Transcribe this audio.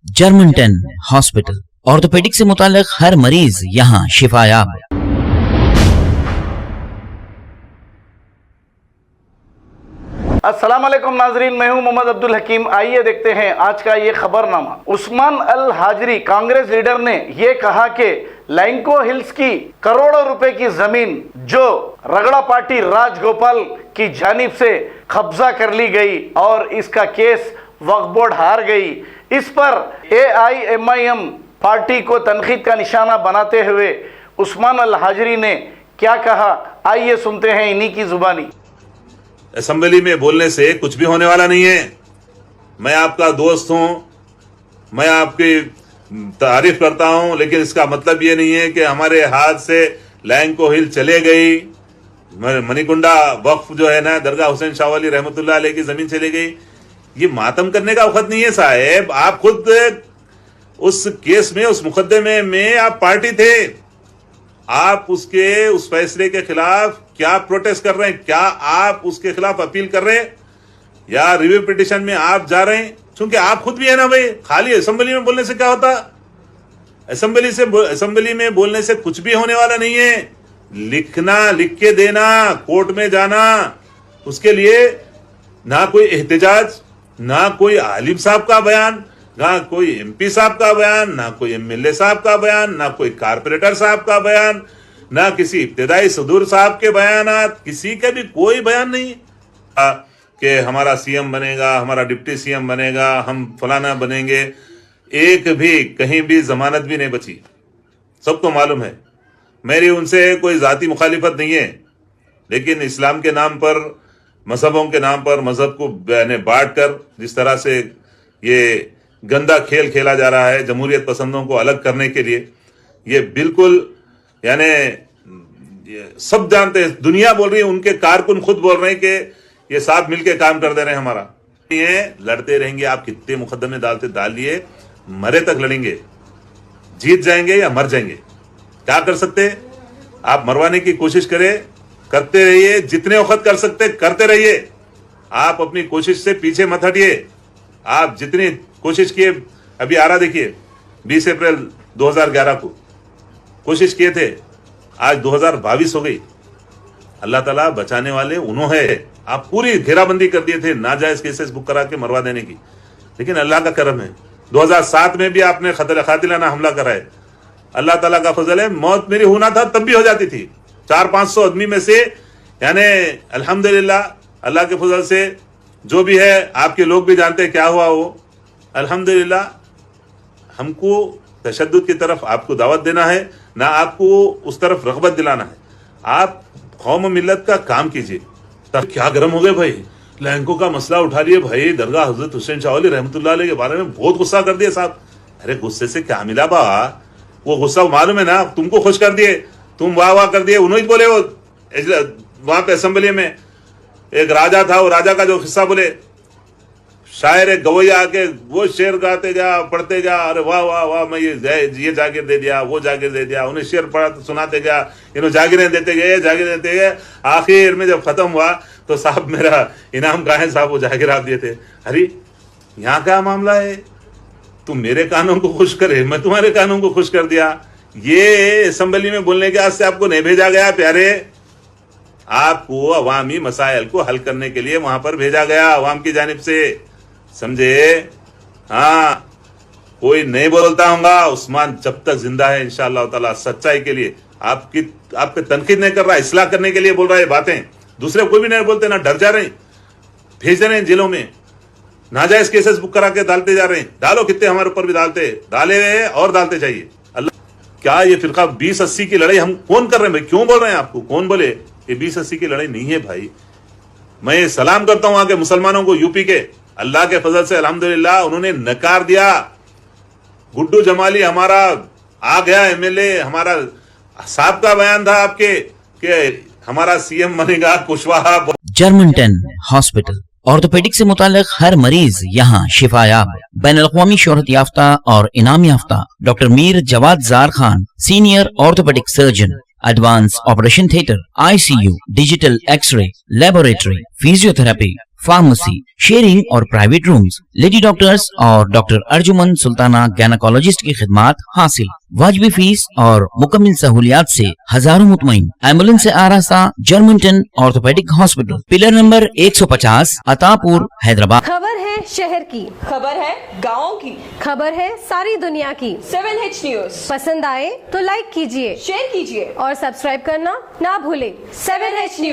Germanton hospital orthopaedic से मुताल्लिक हर मरीज यहाँ शिफायाब। अस्सलाम वालेकुम नाजरीन, मैं हूं मोहम्मद अब्दुल हकीम। आइए देखते हैं आज का ये खबरनामा। उस्मान अल हाजरी कांग्रेस लीडर ने ये कहा कि लैंको हिल्स की करोड़ों रुपए की जमीन जो रगड़ा पार्टी राजगोपाल की जानिब से कब्जा कर ली गई और इसका केस वक्फ बोर्ड हार गई, इस पर AIMIM पार्टी को तनकीद का निशाना बनाते हुए उस्मान अल हाजरी ने क्या कहा, आइए सुनते हैं इन्हीं की जुबानी। असेंबली में बोलने से कुछ भी होने वाला नहीं है। मैं आपका दोस्त हूं, मैं आपकी तारीफ करता हूं, लेकिन इसका मतलब ये नहीं है कि हमारे हाथ से लैंको हिल चले गई, मणिकुंडा वक्फ जो है ना दरगाह हुसैन शाह वली रहमतुल्लाह अलैह की जमीन चले गई। ये मातम करने का वक्त नहीं है साहब। आप खुद उस केस में, उस मुकदमे में आप पार्टी थे। आप उसके उस फैसले के खिलाफ क्या प्रोटेस्ट कर रहे हैं? क्या आप उसके खिलाफ अपील कर रहे हैं या रिव्यू पिटीशन में आप जा रहे हैं? क्योंकि आप खुद भी है ना भाई, खाली असेंबली में बोलने से क्या होता? असेंबली में बोलने से कुछ भी होने वाला नहीं है। लिखना, लिख के देना, कोर्ट में जाना, उसके लिए ना कोई एहतजाज, ना कोई आलिम साहब का बयान, ना कोई MP साहब का बयान, ना कोई MLA साहब का बयान, ना कोई कारपोरेटर साहब का बयान, ना किसी इब्तिदाई सदूर साहब के बयानात, किसी का भी कोई बयान नहीं कि हमारा CM बनेगा, हमारा डिप्टी CM बनेगा, हम फलाना बनेंगे। एक भी कहीं भी जमानत भी नहीं बची। सबको मालूम है मेरी उनसे कोई जाती मुखालिफत नहीं है, लेकिन इस्लाम के नाम पर, मजहबों के नाम पर, मजहब को बांट कर जिस तरह से ये गंदा खेल खेला जा रहा है जमहूरियत पसंदों को अलग करने के लिए, ये बिल्कुल यानी सब जानते हैं, दुनिया बोल रही है, उनके कारकुन खुद बोल रहे हैं कि ये साथ मिलके काम कर दे रहे हैं हमारा। ये लड़ते रहेंगे। आप कितने मुकदमे डाल लिए, मरे तक लड़ेंगे, जीत जाएंगे या मर जाएंगे। क्या कर सकते? आप मरवाने की कोशिश करें, करते रहिए, जितने वक्त कर सकते करते रहिए। आप अपनी कोशिश से पीछे मत हटिए। आप जितनी कोशिश किए, अभी आ रहा देखिए 20 अप्रैल 2011 को कोशिश किए थे, आज 2022 हो गई। अल्लाह ताला बचाने वाले उन्होंने है। आप पूरी घेराबंदी कर दिए थे नाजायज केसेस बुक करा के मरवा देने की, लेकिन अल्लाह का करम है 2007 में भी आपने खातिलाना हमला करा है। अल्लाह ताला का फजल है, मौत मेरी होना था तब भी हो जाती थी। 400-500 आदमी में से, यानी अल्हम्दुलिल्लाह अल्लाह के फजल से जो भी है, आपके लोग भी जानते हैं क्या हुआ वो। अल्हम्दुलिल्लाह हमको तशद्दुद की तरफ आपको दावत देना है, ना आपको उस तरफ रग़बत दिलाना है। आप कौम मिल्लत का काम कीजिए। तब क्या गर्म हो गए भाई, लैंको का मसला उठा लिए भाई, दरगाह हजरत हुसैन शाह वली रहमतुल्लाह अलैह के बारे में बहुत गुस्सा कर दिया साहब। अरे गुस्से से क्या मिला बा? वो गुस्सा मालूम है ना, तुमको खुश कर दिए, तुम वाह वाह कर दिए। उन्होंने बोले वो वहां पे असेंबली में एक राजा था, वो राजा का जो किस्सा बोले, शायर एक गवैया आके वो शेर गाते जा, पढ़ते जा, अरे वाह वाह वाह, मैं ये जागीर दे दिया, वो जागीर दे दिया। उन्हें शेर पढ़ा सुनाते गया, इन्होंने जागीरें देते गए। आखिर में जब खत्म हुआ तो साहब मेरा इनाम कहाँ है साहब, वो जागीर आप दिए थे। अरे यहाँ क्या मामला है? तुम मेरे कानों को खुश करे, मैं तुम्हारे कानों को खुश कर दिया। ये असेंबली में बोलने के वास्ते आपको नहीं भेजा गया प्यारे। आपको अवामी मसाइल को हल करने के लिए वहां पर भेजा गया अवाम की जानिब से, समझे? हाँ, कोई नहीं बोलता होगा। उस्मान जब तक जिंदा है इंशाअल्लाह ताला सच्चाई के लिए आपके तनकीद नहीं कर रहा, इस्लाह करने के लिए बोल रहा है बातें। दूसरे कोई भी नहीं बोलते, ना डर जा रहे हैं, भेज रहे हैं जेलों में, नाजायज केसेस बुक करा के डालते जा रहे हैं। डालो, कितने हमारे ऊपर भी डाले हुए और डालते चाहिए। अल्लाह, क्या ये फिरका 20-80 की लड़ाई हम कौन कर रहे हैं भाई? क्यों बोल रहे हैं आपको? कौन बोले ये 20-80 की लड़ाई नहीं है भाई? मैं सलाम करता हूं आके मुसलमानों को, यूपी के, अल्लाह के फजल से अल्हम्दुलिल्लाह उन्होंने नकार दिया। गुड्डू जमाली हमारा आ गया MLA, हमारा साहब का बयान था आपके कि हमारा CM बनेगा कुशवाहा। जर्मनटन हॉस्पिटल ऑर्थोपेडिक से मुताल्लिक हर मरीज यहाँ शिफायाब। बैनुल-अक़वामी शोहरत याफ्ता और इनाम याफ्ता doctor Mir Jawad Jar Khan, senior orthopaedic surgeon, advance operation theatre, ICU, digital x-ray, laboratory, physiotherapy, pharmacy, sharing और प्राइवेट रूम्स, लेडी डॉक्टर्स और डॉक्टर अर्जुमन सुल्ताना गैनाकोलॉजिस्ट की खिदमात हासिल। वाजबी फीस और मुकम्मल सहूलियात से हजारों मुतमईन। एम्बुलेंस से आरास्ता Germanton orthopaedic hospital, pillar number 150, Attapur, Hyderabad. खबर है शहर की, खबर है गाँव की, खबर है सारी दुनिया की। 7H न्यूज पसंद आए तो लाइक कीजिए, शेयर कीजिए और सब्सक्राइब करना ना भूले। 7H news.